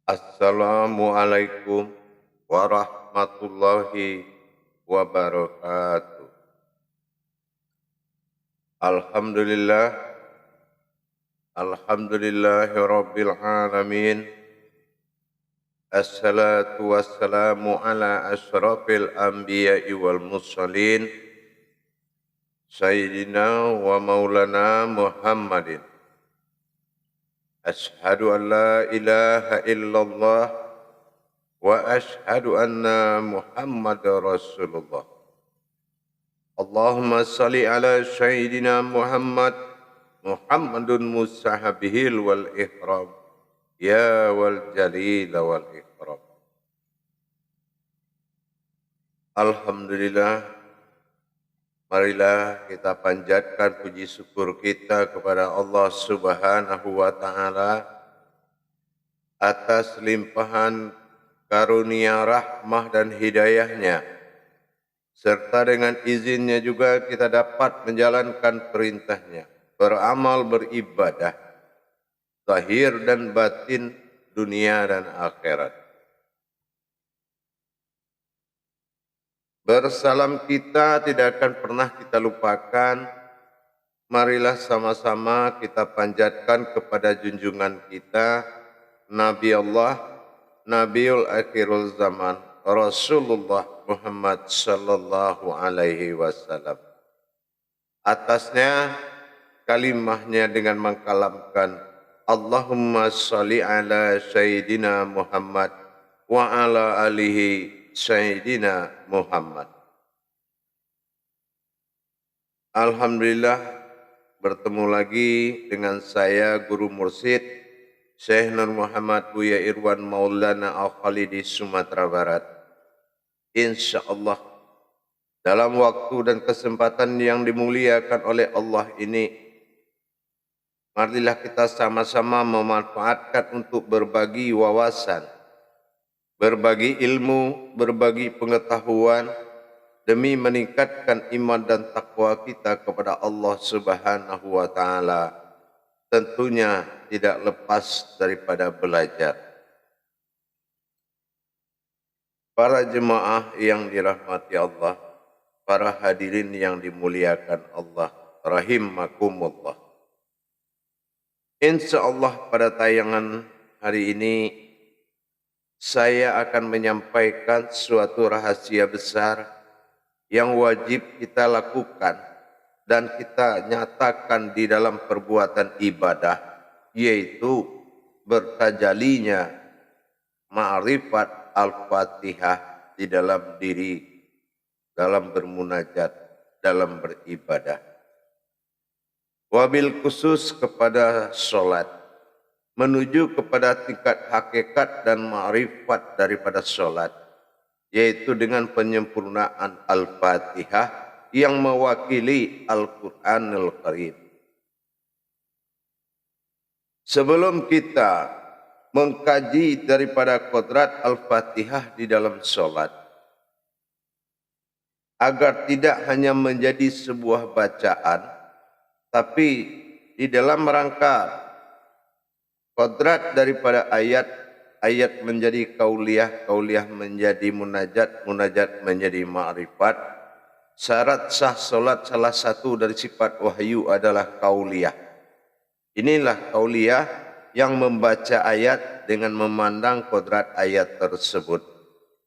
Assalamualaikum warahmatullahi wabarakatuh. Alhamdulillah, alhamdulillahi rabbil alamin. Assalatu wassalamu ala asyrafil anbiya'i wal mursalin. Sayyidina wa maulana Muhammadin. Ashhadu an la ilaha illallah wa ashhadu anna Muhammadar Rasulullah. Allahumma salli ala Sayyidina Muhammadun musahabihil wal ihram ya wal jalil wal ihram. Alhamdulillah, marilah kita panjatkan puji syukur kita kepada Allah Subhanahu wa taala atas limpahan karunia rahmah dan hidayahnya, serta dengan izinnya juga kita dapat menjalankan perintahnya, beramal beribadah, zahir dan batin, dunia dan akhirat. Bersalam kita tidak akan pernah kita lupakan. Marilah sama-sama kita panjatkan kepada junjungan kita, Nabi Allah, Nabiul Akhirul Zaman, Rasulullah Muhammad sallallahu alaihi wasallam. Atasnya kalimahnya dengan mengkalamkan Allahumma sholli ala Sayyidina Muhammad wa ala alihi Sayyidina Muhammad. Alhamdulillah, bertemu lagi dengan saya Guru Mursyid Syekh Nur Muhammad Buya Irwan Maulana Al-Khalidi Sumatera Barat. InsyaAllah dalam waktu dan kesempatan yang dimuliakan oleh Allah ini, marilah kita sama-sama memanfaatkan untuk berbagi wawasan, berbagi ilmu, berbagi pengetahuan, demi meningkatkan iman dan takwa kita kepada Allah Subhanahu wa taala. Tentunya tidak lepas daripada belajar. Para jemaah yang dirahmati Allah, para hadirin yang dimuliakan Allah, rahimakumullah. Insyaallah pada tayangan hari ini saya akan menyampaikan suatu rahasia besar yang wajib kita lakukan dan kita nyatakan di dalam perbuatan ibadah, yaitu bertajalinya ma'rifat al-Fatihah di dalam diri, dalam bermunajat, dalam beribadah. Wabil khusus kepada sholat, menuju kepada tingkat hakikat dan ma'rifat daripada sholat, yaitu dengan penyempurnaan Al-Fatihah yang mewakili Al-Quranul Karim. Sebelum kita mengkaji daripada kodrat Al-Fatihah di dalam sholat, agar tidak hanya menjadi sebuah bacaan, tapi di dalam rangka kodrat daripada ayat menjadi kauliyah, kauliyah menjadi munajat, munajat menjadi ma'rifat. Syarat sah solat salah satu dari sifat wahyu adalah kauliyah. Inilah kauliyah yang membaca ayat dengan memandang kodrat ayat tersebut.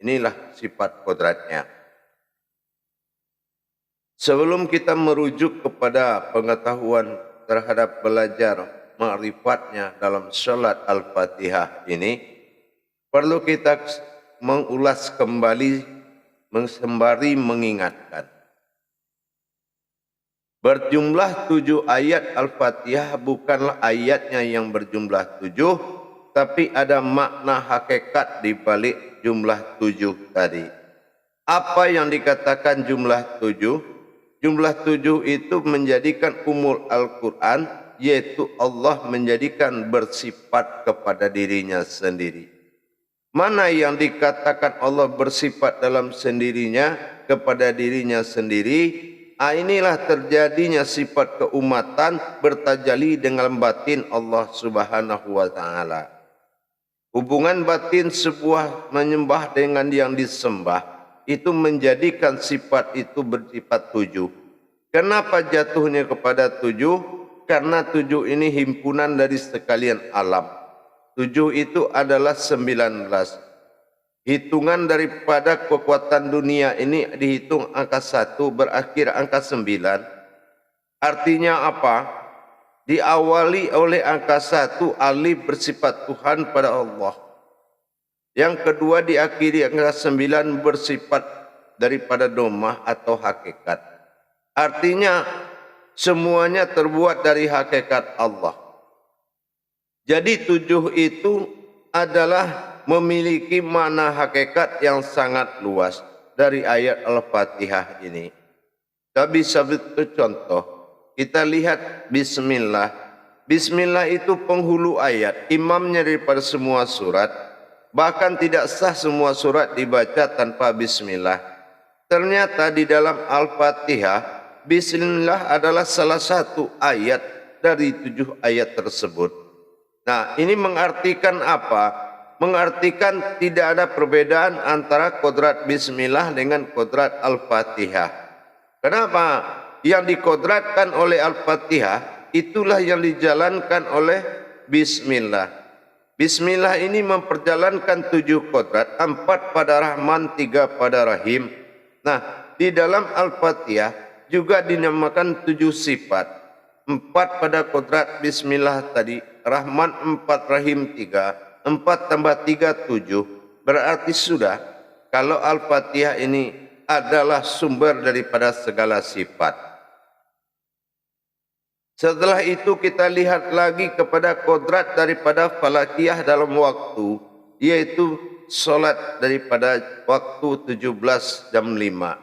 Inilah sifat kodratnya. Sebelum kita merujuk kepada pengetahuan terhadap belajar ma'rifatnya dalam sholat Al-Fatihah ini, perlu kita mengulas kembali, sembari mengingatkan. Berjumlah 7 ayat Al-Fatihah bukanlah ayatnya yang berjumlah 7, tapi ada makna hakikat di balik jumlah 7 tadi. Apa yang dikatakan jumlah 7? Jumlah 7 itu menjadikan umul Al-Quran, yaitu Allah menjadikan bersifat kepada dirinya sendiri. Mana yang dikatakan Allah bersifat dalam sendirinya kepada dirinya sendiri, inilah terjadinya sifat keumatan bertajali dengan batin Allah Subhanahu wa taala. Hubungan batin sebuah menyembah dengan yang disembah itu menjadikan sifat itu bersifat 7. Kenapa jatuhnya kepada 7? Karena 7 ini himpunan dari sekalian alam. 7 itu adalah 19. Hitungan daripada kekuatan dunia ini dihitung angka 1 berakhir angka 9. Artinya apa? Diawali oleh angka 1 alif bersifat Tuhan pada Allah. Yang kedua diakhiri angka 9 bersifat daripada domah atau hakikat. Artinya semuanya terbuat dari hakikat Allah. Jadi 7 itu adalah memiliki makna hakikat yang sangat luas dari ayat Al-Fatihah ini. Tapi satu contoh, kita lihat Bismillah. Bismillah itu penghulu ayat, imamnya daripada semua surat. Bahkan tidak sah semua surat dibaca tanpa Bismillah. Ternyata di dalam Al-Fatihah, Bismillah adalah salah satu ayat dari 7 ayat tersebut. Nah, ini mengartikan apa? Mengartikan tidak ada perbedaan antara kodrat Bismillah dengan kodrat Al-Fatihah. Kenapa? Yang dikodratkan oleh Al-Fatihah itulah yang dijalankan oleh Bismillah. Bismillah ini memperjalankan 7 kodrat, 4 pada Rahman, 3 pada Rahim. Nah, di dalam Al-Fatihah juga dinamakan 7 sifat. 4 pada kodrat Bismillah tadi, Rahman 4, Rahim 3, 4 tambah 3, 7. Berarti sudah, kalau Al-Fatihah ini adalah sumber daripada segala sifat. Setelah itu kita lihat lagi kepada kodrat daripada falakiyah dalam waktu, yaitu solat daripada waktu 17 jam 5.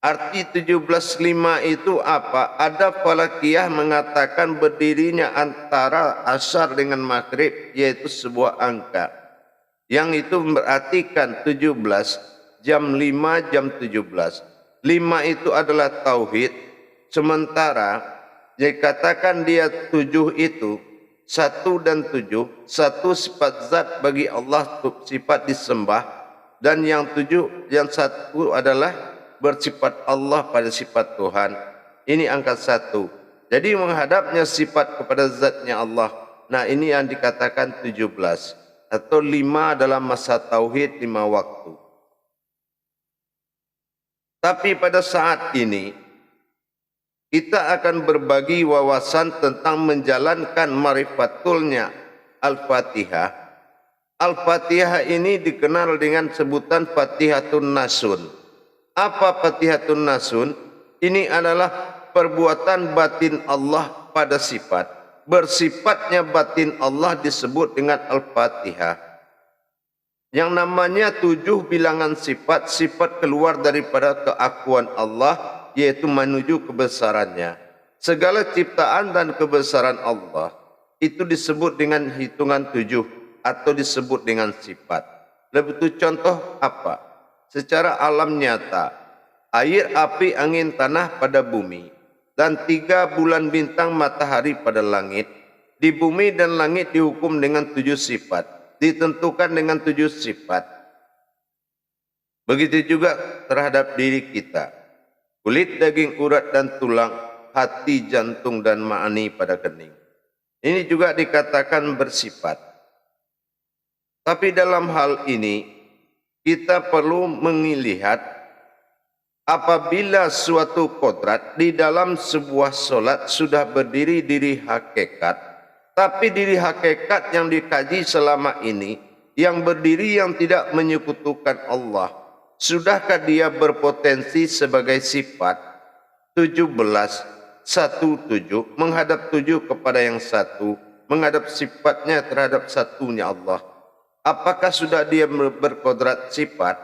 Arti 17.5 itu apa? Ada falakiyah mengatakan berdirinya antara asar dengan maghrib, yaitu sebuah angka. Yang itu berartikan 17 jam 5 jam 17. 5 itu adalah tauhid. Sementara dikatakan dia 7 itu 1 dan 7. 1 sifat zat bagi Allah, sifat disembah. Dan yang 7, yang 1 adalah bersifat Allah pada sifat Tuhan. Ini angka 1. Jadi menghadapnya sifat kepada zatnya Allah. Nah, ini yang dikatakan 17. Atau 5 dalam masa tauhid, 5 waktu. Tapi pada saat ini kita akan berbagi wawasan tentang menjalankan marifatulnya Al-Fatihah. Al-Fatihah ini dikenal dengan sebutan Fatihatun Nasun. Apa Fatihatun Nasun? Ini adalah perbuatan batin Allah pada sifat. Bersifatnya batin Allah disebut dengan Al-Fatihah. Yang namanya 7 bilangan sifat, sifat keluar daripada keakuan Allah, yaitu menuju kebesarannya. Segala ciptaan dan kebesaran Allah itu disebut dengan hitungan 7 atau disebut dengan sifat. Lebih itu contoh apa? Secara alam nyata, air, api, angin, tanah pada bumi, dan 3 bulan bintang matahari pada langit. Di bumi dan langit dihukum dengan 7 sifat, ditentukan dengan 7 sifat. Begitu juga terhadap diri kita. Kulit, daging, urat dan tulang, hati, jantung dan ma'ani pada kening. Ini juga dikatakan bersifat. Tapi dalam hal ini kita perlu melihat apabila suatu kodrat di dalam sebuah solat sudah berdiri diri hakikat. Tapi diri hakikat yang dikaji selama ini, yang berdiri yang tidak menyekutukan Allah, sudahkah dia berpotensi sebagai sifat? 17, 1, 7, menghadap 7 kepada yang 1, menghadap sifatnya terhadap satunya Allah. Apakah sudah dia berkodrat sifat?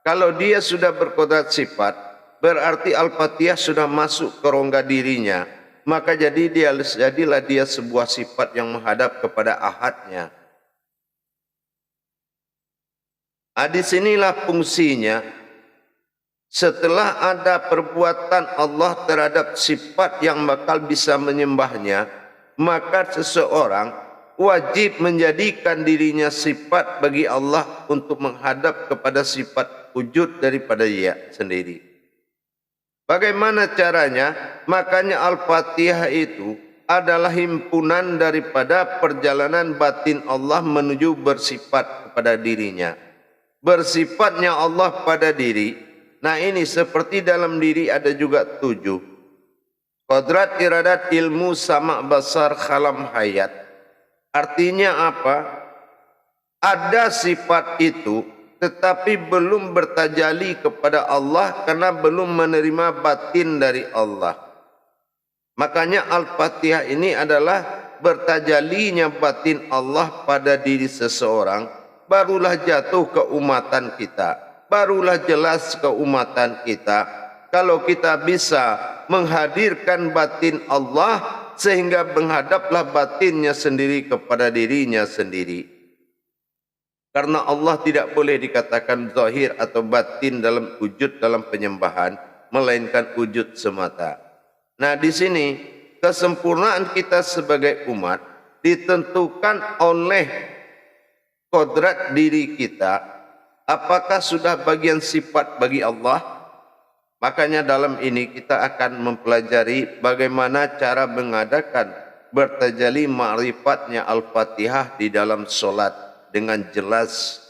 Kalau dia sudah berkodrat sifat, berarti Al-Fatihah sudah masuk ke rongga dirinya. Maka jadilah dia sebuah sifat yang menghadap kepada ahadnya. Di sinilah fungsinya. Setelah ada perbuatan Allah terhadap sifat yang bakal bisa menyembahnya, maka seseorang wajib menjadikan dirinya sifat bagi Allah untuk menghadap kepada sifat wujud daripada Dia sendiri. Bagaimana caranya? Makanya Al-Fatihah itu adalah himpunan daripada perjalanan batin Allah menuju bersifat kepada dirinya. Bersifatnya Allah pada diri. Nah ini seperti dalam diri ada juga 7. Qadrat, iradat, ilmu, sama, basar, khalam, hayat. Artinya apa? Ada sifat itu tetapi belum bertajali kepada Allah karena belum menerima batin dari Allah. Makanya Al-Fatihah ini adalah bertajalinya batin Allah pada diri seseorang, barulah jatuh keumatan kita, barulah jelas keumatan kita. Kalau kita bisa menghadirkan batin Allah sehingga menghadaplah batinnya sendiri kepada dirinya sendiri. Karena Allah tidak boleh dikatakan zahir atau batin dalam wujud dalam penyembahan, melainkan wujud semata. Nah di sini kesempurnaan kita sebagai umat ditentukan oleh kodrat diri kita. Apakah sudah bagian sifat bagi Allah? Makanya dalam ini kita akan mempelajari bagaimana cara mengadakan bertajalli ma'rifatnya Al-Fatihah di dalam solat dengan jelas.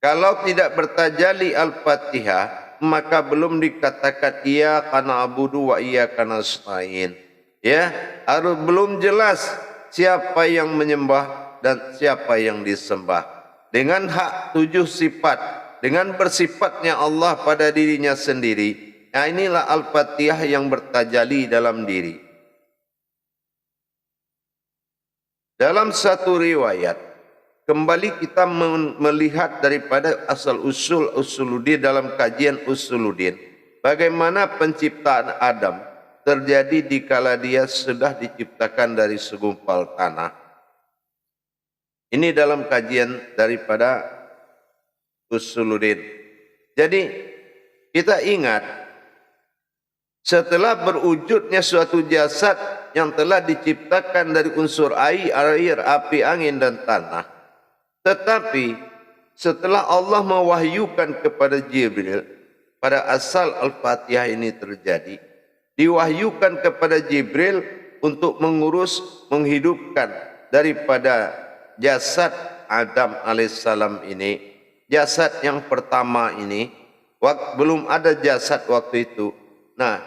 Kalau tidak bertajalli Al-Fatihah, maka belum dikatakan iyyaka na'budu wa iyyaka nasta'in. Ya, harus belum jelas siapa yang menyembah dan siapa yang disembah. Dengan hak 7 sifat, dengan bersifatnya Allah pada dirinya sendiri. Nah inilah Al-Fatihah yang bertajalli dalam diri. Dalam satu riwayat, kembali kita melihat daripada asal usul usuluddin dalam kajian usuluddin. Bagaimana penciptaan Adam terjadi dikala dia sudah diciptakan dari segumpal tanah. Ini dalam kajian daripada usuluddin. Jadi kita ingat, setelah berwujudnya suatu jasad yang telah diciptakan dari unsur air, api, angin dan tanah. Tetapi setelah Allah mewahyukan kepada Jibril, pada asal Al-Fatihah ini terjadi, diwahyukan kepada Jibril untuk mengurus, menghidupkan daripada jasad Adam alaihissalam ini, jasad yang pertama ini, belum ada jasad waktu itu. Nah,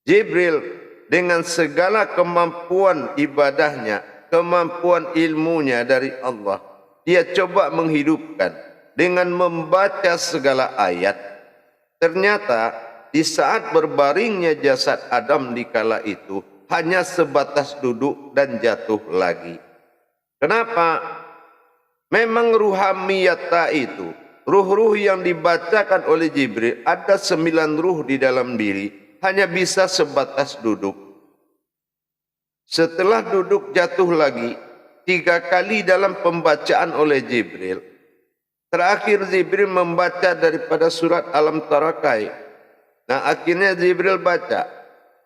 Jibril dengan segala kemampuan ibadahnya, kemampuan ilmunya dari Allah, dia coba menghidupkan dengan membaca segala ayat. Ternyata di saat berbaringnya jasad Adam di kala itu hanya sebatas duduk dan jatuh lagi. Kenapa? Memang ruhamiyata itu, ruh-ruh yang dibacakan oleh Jibril, ada 9 ruh di dalam diri, hanya bisa sebatas duduk. Setelah duduk jatuh lagi 3 kali dalam pembacaan oleh Jibril. Terakhir Jibril membaca daripada surat Alam Tarakai. Nah akhirnya Jibril baca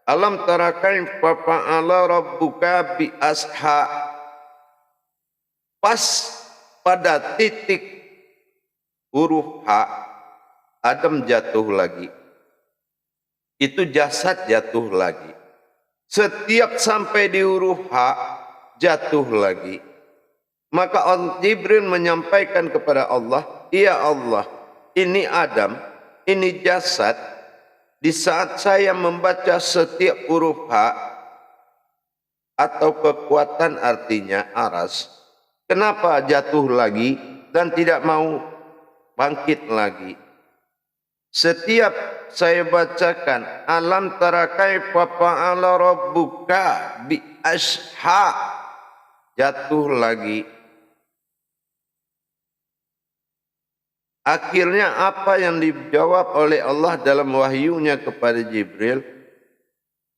Alam Tarakai fa fa'ala rabbuka bi asha. Pas pada titik huruf H, Adam jatuh lagi. Itu jasad jatuh lagi. Setiap sampai di huruf H, jatuh lagi. Maka Jibril menyampaikan kepada Allah, ya Allah, ini Adam, ini jasad. Di saat saya membaca setiap huruf H, atau kekuatan artinya aras, kenapa jatuh lagi dan tidak mau bangkit lagi? Setiap saya bacakan alam tara kaifa fa'ala rabbuka bi asha, jatuh lagi. Akhirnya apa yang dijawab oleh Allah dalam wahyunya kepada Jibril?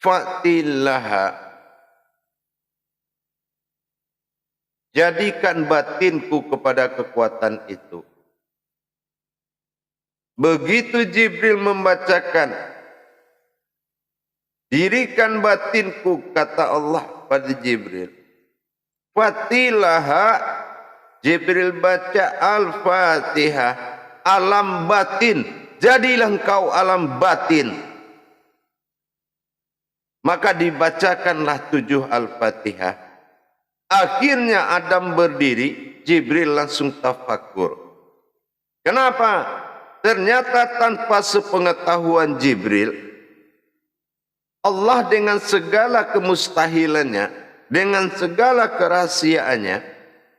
Fa'tillaha, jadikan batinku kepada kekuatan itu. Begitu Jibril membacakan dirikan batinku, kata Allah pada Jibril. Fatilaha, Jibril baca Al-Fatihah, alam batin, jadilah engkau alam batin. Maka dibacakanlah 7 Al-Fatihah. Akhirnya Adam berdiri, Jibril langsung tafakur. Kenapa? Ternyata tanpa sepengetahuan Jibril, Allah dengan segala kemustahilannya, dengan segala kerahasiaannya,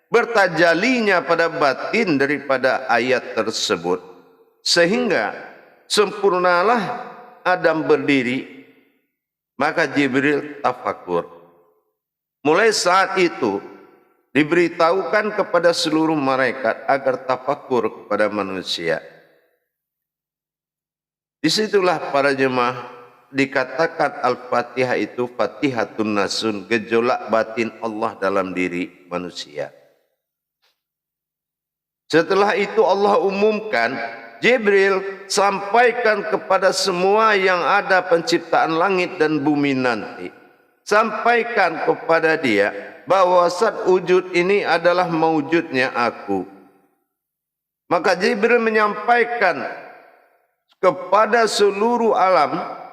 bertajalinya pada batin daripada ayat tersebut. Sehingga sempurnalah Adam berdiri, maka Jibril tafakur. Mulai saat itu diberitahukan kepada seluruh malaikat agar tafakur kepada manusia. Disitulah para jemaah dikatakan Al-Fatihah itu Fatihatun Nasun, gejolak batin Allah dalam diri manusia. Setelah itu Allah umumkan, Jibril sampaikan kepada semua yang ada penciptaan langit dan bumi nanti. Sampaikan kepada dia bahwa zat wujud ini adalah mewujudnya aku. Maka Jibril menyampaikan kepada seluruh alam,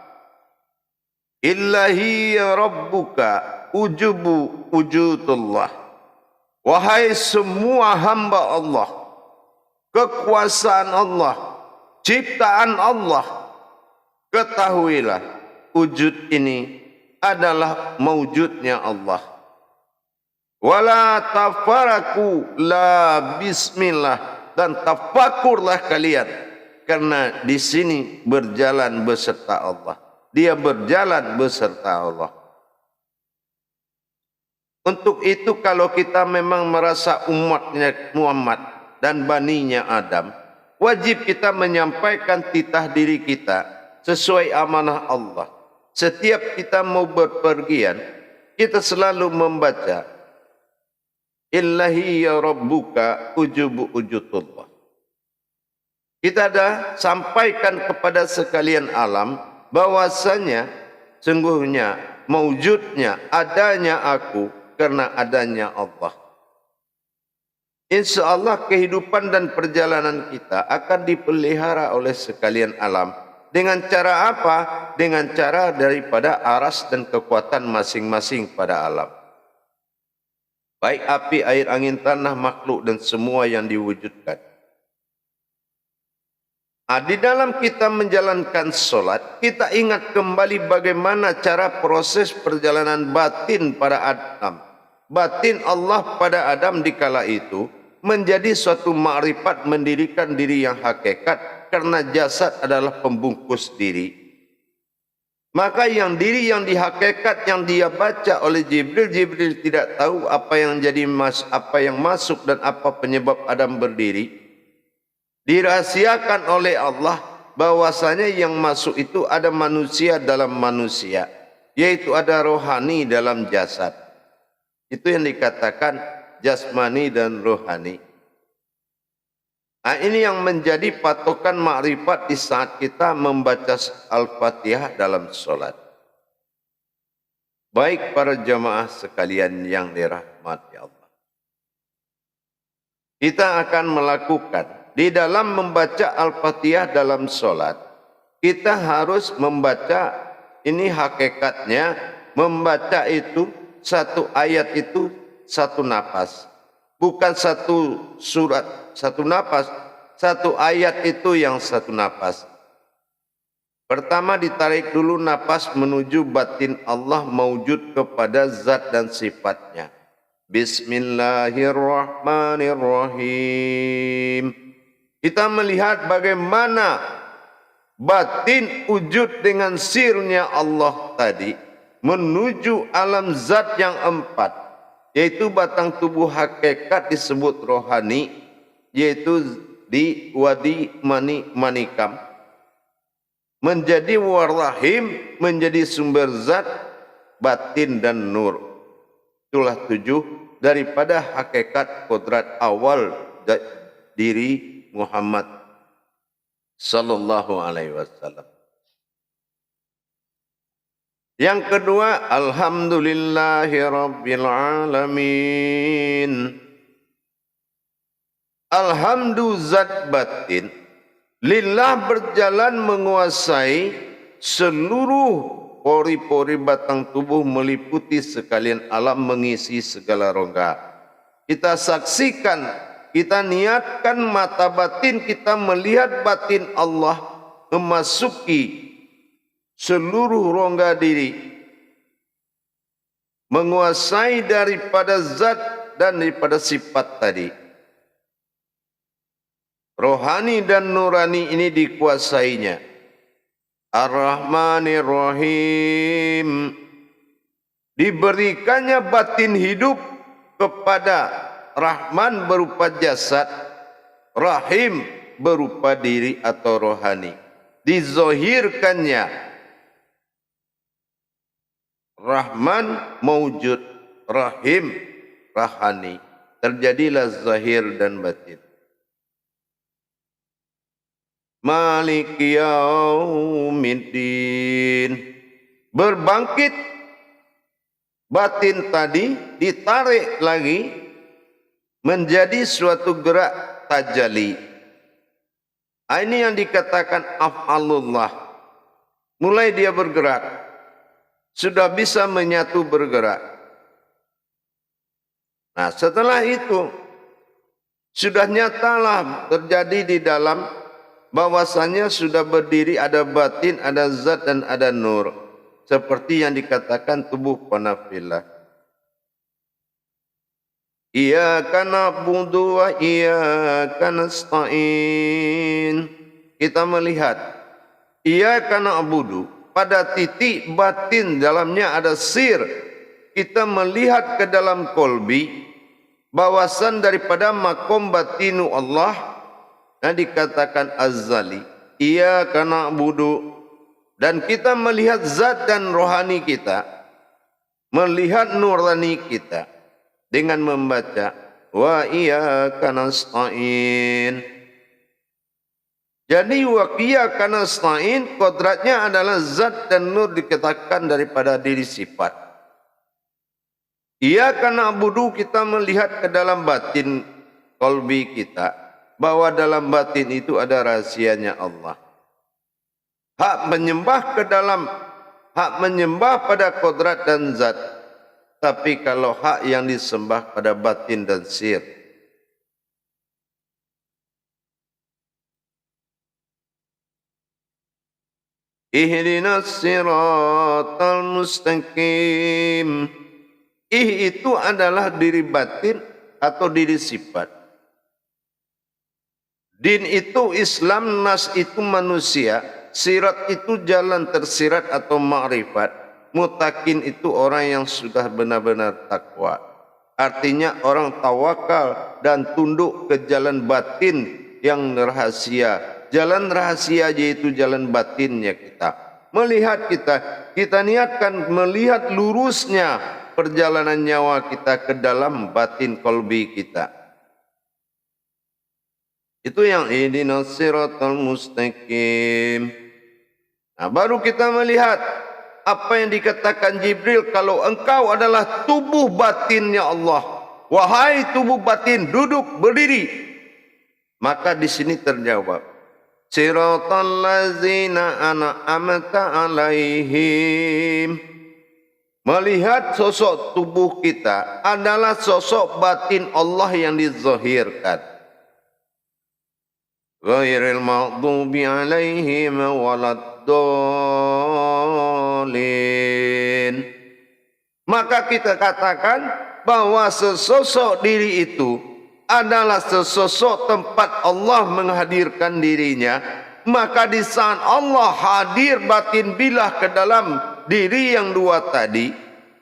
Illahi rabbuka ujubu wujudullah. Wahai semua hamba Allah, kekuasaan Allah, ciptaan Allah, ketahuilah wujud ini adalah mewujudnya Allah. Wala tafaraku la bismillah, dan tafakurlah kalian, karena di sini berjalan beserta Allah. Dia berjalan beserta Allah. Untuk itu kalau kita memang merasa umatnya Muhammad dan baninya Adam, wajib kita menyampaikan titah diri kita sesuai amanah Allah. Setiap kita mau berpergian, kita selalu membaca Illahi ya rabbuka ujubu wujudullah. Kita ada sampaikan kepada sekalian alam bahwasanya sungguhnya mewujudnya, adanya aku karena adanya Allah. Insya Allah kehidupan dan perjalanan kita akan dipelihara oleh sekalian alam. Dengan cara apa? Dengan cara daripada aras dan kekuatan masing-masing pada alam. Baik api, air, angin, tanah, makhluk dan semua yang diwujudkan. Di dalam kita menjalankan solat, kita ingat kembali bagaimana cara proses perjalanan batin pada Adam. Batin Allah pada Adam di kala itu menjadi suatu ma'rifat, mendirikan diri yang hakikat, karena jasad adalah pembungkus diri. Maka yang diri yang dihakikat yang dia baca oleh Jibril, Jibril tidak tahu apa yang masuk dan apa penyebab Adam berdiri. Dirahasiakan oleh Allah bahwasanya yang masuk itu ada manusia dalam manusia, yaitu ada rohani dalam jasad. Itu yang dikatakan jasmani dan rohani. Nah, ini yang menjadi patokan makrifat di saat kita membaca Al-Fatihah dalam solat. Baik para jamaah sekalian yang dirahmati Allah, kita akan melakukan di dalam membaca Al-Fatihah dalam solat, kita harus membaca, ini hakikatnya, membaca itu satu ayat itu satu napas. Bukan satu surat, satu napas. Satu ayat itu yang satu napas. Pertama ditarik dulu napas menuju batin Allah mewujud kepada zat dan sifatnya. Bismillahirrahmanirrahim. Kita melihat bagaimana batin wujud dengan sirnya Allah tadi menuju alam zat yang empat, yaitu batang tubuh hakikat disebut rohani, yaitu di wadi manikam, menjadi warrahim, menjadi sumber zat, batin dan nur. Itulah 7 daripada hakikat kodrat awal diri Muhammad sallallahu alaihi wasallam. Yang kedua, alhamdulillahirabbil alamin. Alhamdu zat batin, lillah berjalan menguasai seluruh pori-pori batang tubuh, meliputi sekalian alam, mengisi segala rongga. Kita saksikan, kita niatkan mata batin kita melihat batin Allah memasuki seluruh rongga diri, menguasai daripada zat dan daripada sifat tadi. Rohani dan nurani ini dikuasainya. Ar-Rahmanir Rahim, diberikannya batin hidup kepada Rahman berupa jasad, Rahim berupa diri atau rohani. Dizohirkannya Rahman maujud, Rahim rahani. Terjadilah zahir dan batin. Malik yaumiddin, berbangkit batin tadi ditarik lagi menjadi suatu gerak tajalli. Ini yang dikatakan af'alullah. Mulai dia bergerak, sudah bisa menyatu bergerak. Nah, setelah itu sudah nyatalah terjadi di dalam bahwasanya sudah berdiri, ada batin, ada zat dan ada nur, seperti yang dikatakan tubuh panafillah. Iyyaka na'budu wa iyyaka nasta'in. Kita melihat iyyaka na'budu, pada titik batin dalamnya ada sir. Kita melihat ke dalam kolbi bahwasan daripada makom batinu Allah yang dikatakan azali, iyyaka na'budu, dan kita melihat zat dan rohani kita, melihat nurani kita dengan membaca wa iyyaka nasta'in. Jadi wa iyyaka nasta'in kodratnya adalah zat dan nur dikatakan daripada diri sifat. Iyyaka na'budu, kita melihat ke dalam batin kolbi kita, bahwa dalam batin itu ada rahasianya Allah. Hak menyembah ke dalam, hak menyembah pada kodrat dan zat. Tapi kalau hak yang disembah pada batin dan sir. Ihdinas siratal mustaqim. Itu adalah diri batin atau diri sifat. Din itu Islam, nas itu manusia, sirat itu jalan tersirat atau ma'rifat, mutakin itu orang yang sudah benar-benar takwa. Artinya orang tawakal dan tunduk ke jalan batin yang rahasia. Jalan rahasia yaitu jalan batinnya kita. Melihat kita niatkan melihat lurusnya perjalanan nyawa kita ke dalam batin kolbi kita. Itu yang ihdinas siratal mustaqim. Nah, baru kita melihat apa yang dikatakan Jibril, kalau engkau adalah tubuh batinnya Allah. Wahai tubuh batin, duduk, berdiri. Maka di sini terjawab, siratal ladzina an'amta alaihim. Melihat sosok tubuh kita adalah sosok batin Allah yang dizahirkan. Ghairil maghdubi alaihim waladdallin. Maka kita katakan bahwa sesosok diri itu adalah sesosok tempat Allah menghadirkan dirinya. Maka di saat Allah hadir batin bilah ke dalam diri yang dua tadi,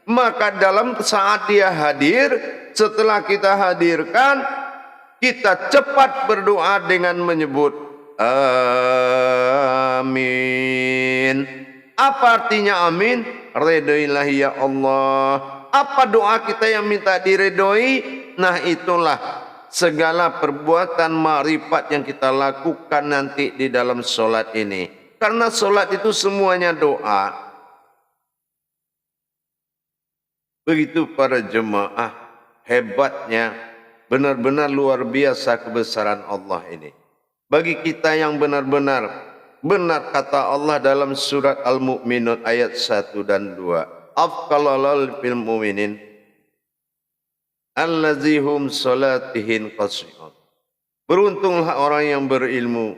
maka dalam saat dia hadir, setelah kita hadirkan, kita cepat berdoa dengan menyebut amin. Apa artinya amin? Ridhoilah ya Allah. Apa doa kita yang minta diridhoi? Nah, itulah segala perbuatan ma'rifat yang kita lakukan nanti di dalam solat ini. Karena solat itu semuanya doa. Begitu para jemaah, hebatnya, benar-benar luar biasa kebesaran Allah ini. Bagi kita yang benar-benar benar kata Allah dalam surat Al-Mu'minun ayat 1 dan 2. Afqalalal fil mu'minin allazihum salatihin qasiyun. Beruntunglah orang yang berilmu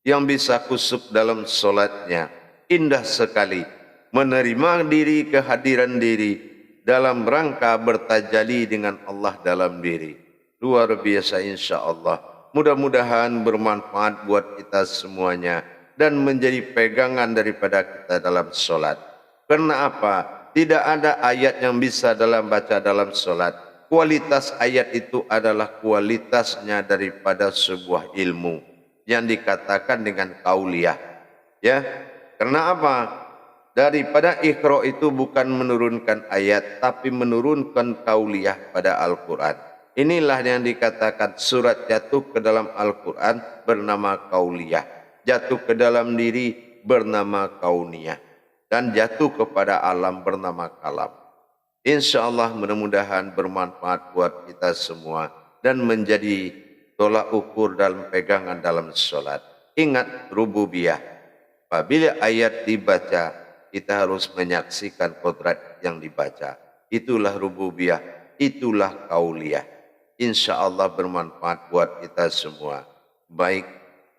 yang bisa kusuk dalam solatnya. Indah sekali menerima diri, kehadiran diri dalam rangka bertajali dengan Allah dalam diri. Luar biasa insya Allah. Mudah-mudahan bermanfaat buat kita semuanya dan menjadi pegangan daripada kita dalam solat. Karena apa? Tidak ada ayat yang bisa baca dalam solat. Kualitas ayat itu adalah kualitasnya daripada sebuah ilmu yang dikatakan dengan kauliyah. Ya, karena apa? Daripada Iqra itu bukan menurunkan ayat, tapi menurunkan kauliyah pada Al-Quran. Inilah yang dikatakan surat jatuh ke dalam Al-Quran bernama kauliyah, jatuh ke dalam diri bernama kauniyah, dan jatuh kepada alam bernama kalam. InsyaAllah mudah-mudahan bermanfaat buat kita semua dan menjadi tolak ukur dalam pegangan dalam sholat. Ingat rububiyah. Apabila ayat dibaca, kita harus menyaksikan kodrat yang dibaca. Itulah rububiyah, itulah kauliyah. InsyaAllah bermanfaat buat kita semua. Baik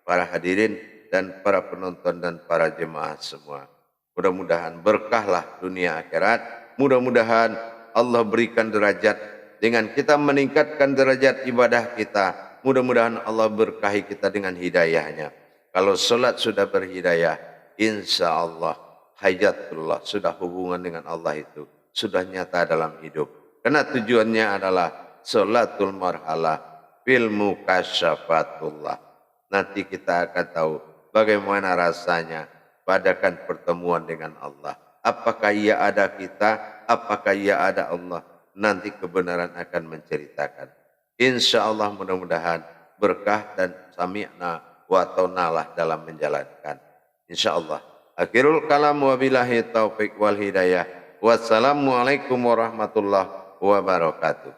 para hadirin dan para penonton dan para jemaah semua. Mudah-mudahan berkahlah dunia akhirat. Mudah-mudahan Allah berikan derajat dengan kita meningkatkan derajat ibadah kita. Mudah-mudahan Allah berkahi kita dengan hidayahnya. Kalau solat sudah berhidayah, insya Allah hayatullah, sudah hubungan dengan Allah itu sudah nyata dalam hidup. Karena tujuannya adalah solatul marhalah fil mukasyafatullah. Nanti kita akan tahu bagaimana rasanya padakan pertemuan dengan Allah. Apakah ia ada kita, apakah ia ada Allah. Nanti kebenaran akan menceritakan. Insya Allah mudah-mudahan berkah dan sami'na wa ta'nalah dalam menjalankan. Insya Allah. Akhirul kalam wabillahi taufiq wal hidayah. Wassalamualaikum warahmatullahi wabarakatuh.